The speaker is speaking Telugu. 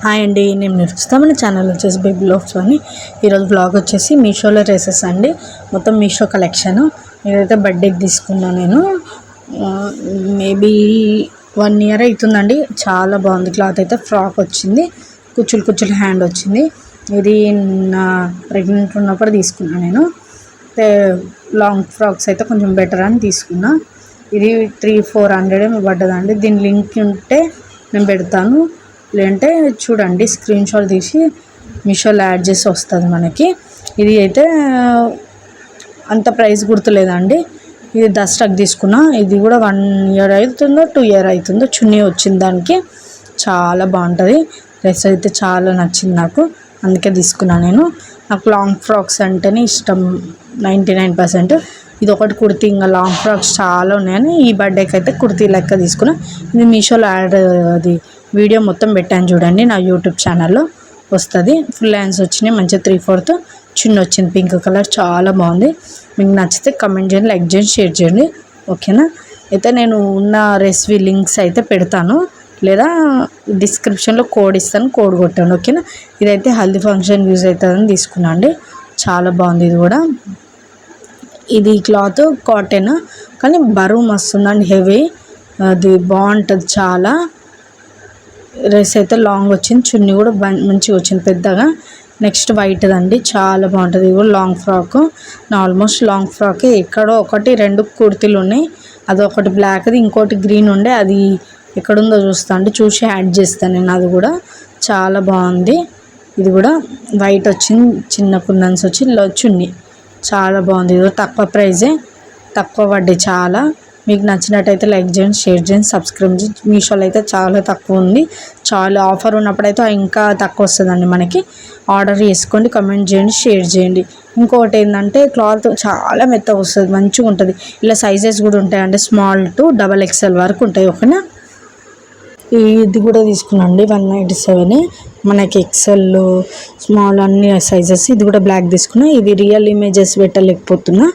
హాయ్ అండి, నేను ప్రస్తుతం ఛానల్ వచ్చేసి బేబీ లోఫ్స్ అని. ఈరోజు బ్లాగ్ వచ్చేసి మీషోలో డ్రెస్సెస్ అండి. మొత్తం మీషో కలెక్షన్. ఏదైతే బర్త్డేకి తీసుకున్నా నేను మేబీ 1 year అవుతుందండి. చాలా బాగుంది క్లాత్ అయితే. ఫ్రాక్ వచ్చింది, కుచ్చులు హ్యాండ్ వచ్చింది. ఇది నా ప్రెగ్నెంట్ ఉన్నప్పుడు తీసుకున్నా నేను. లాంగ్ ఫ్రాక్స్ అయితే కొంచెం బెటర్ అని తీసుకున్నా. ఇది 300-400 పడ్డదండి. దీని లింక్ ఉంటే నేను పెడతాను, లేదంటే చూడండి స్క్రీన్ షాట్ తీసి మీషోలో యాడ్ చేసి వస్తుంది మనకి. ఇది అయితే అంత ప్రైస్ గుర్తులేదండి. ఇది దసరాకి తీసుకున్నా. ఇది కూడా 1 year అవుతుందో 2 year అవుతుందో. చున్నీ వచ్చింది దానికి. చాలా బాగుంటుంది డ్రెస్ అయితే. చాలా నచ్చింది నాకు, అందుకే తీసుకున్నా నేను. నాకు లాంగ్ ఫ్రాక్స్ అంటేనే ఇష్టం 99%. ఇది ఒకటి కుర్తీ. ఇంకా లాంగ్ ఫ్రాక్స్ చాలా ఉన్నాయని ఈ బర్త్డేకి అయితే కుర్తీ లెక్క తీసుకున్నా. ఇది మీషోలో యాడ్ అది వీడియో మొత్తం పెట్టాను చూడండి, నా యూట్యూబ్ ఛానల్లో వస్తుంది. ఫుల్ హ్యాండ్స్ వచ్చినాయి, మంచిగా 3/4 చిన్న వచ్చింది, పింక్ కలర్. చాలా బాగుంది. మీకు నచ్చితే కమెంట్ చేయండి, లైక్ చేయండి, షేర్ చేయండి, ఓకేనా? అయితే నేను ఉన్న రెసిపీ లింక్స్ అయితే పెడతాను, లేదా డిస్క్రిప్షన్లో కోడ్ ఇస్తాను, కోడ్ కొట్టండి, ఓకేనా? ఇదైతే హల్దీ ఫంక్షన్ యూజ్ అవుతుందని తీసుకున్నా అండి. చాలా బాగుంది ఇది కూడా. ఇది క్లాత్ కాటన్, కానీ బరువు మస్తుందండి, హెవీ. అది బాగుంటుంది చాలా. డ్రెస్ అయితే లాంగ్ వచ్చింది, చున్నీ కూడా మంచిగా వచ్చింది పెద్దగా. నెక్స్ట్ వైట్ అండి, చాలా బాగుంటుంది. ఇది కూడా long frock. Almost long frock. ఎక్కడో 1-2 కుర్తీలు ఉన్నాయి. అదొకటి బ్లాక్ది, ఇంకోటి గ్రీన్ ఉండే. అది ఎక్కడుందో చూస్తా అండి, చూసి యాడ్ చేస్తాను నేను. అది కూడా చాలా బాగుంది. ఇది కూడా వైట్ వచ్చింది, చిన్న కుందన్స్ వచ్చి చున్నీ. చాలా బాగుంది. ఇది తక్కువ ప్రైజే, తక్కువ పడ్డాయి చాలా. మీకు నచ్చినట్టయితే లైక్ చేయండి, షేర్ చేయండి, సబ్స్క్రైబ్ చేయండి. మీషోలో అయితే చాలా తక్కువ ఉంది. చాలా ఆఫర్ ఉన్నప్పుడైతే ఇంకా తక్కువ వస్తుందండి మనకి. ఆర్డర్ చేసుకోండి, కమెంట్ చేయండి, షేర్ చేయండి. ఇంకొకటి ఏంటంటే క్లాత్ చాలా మెత్తగా వస్తుంది, మంచిగా ఉంటుంది. ఇలా సైజెస్ కూడా ఉంటాయండి, స్మాల్ టు XXL వరకు ఉంటాయి, ఓకేనా? ఇది కూడా తీసుకున్నాండి 197. మనకి XL, స్మాల్ అన్ని సైజెస్. ఇది కూడా బ్లాక్ తీసుకున్నా. ఇది రియల్ ఇమేజెస్ పెట్టలేకపోతున్నా.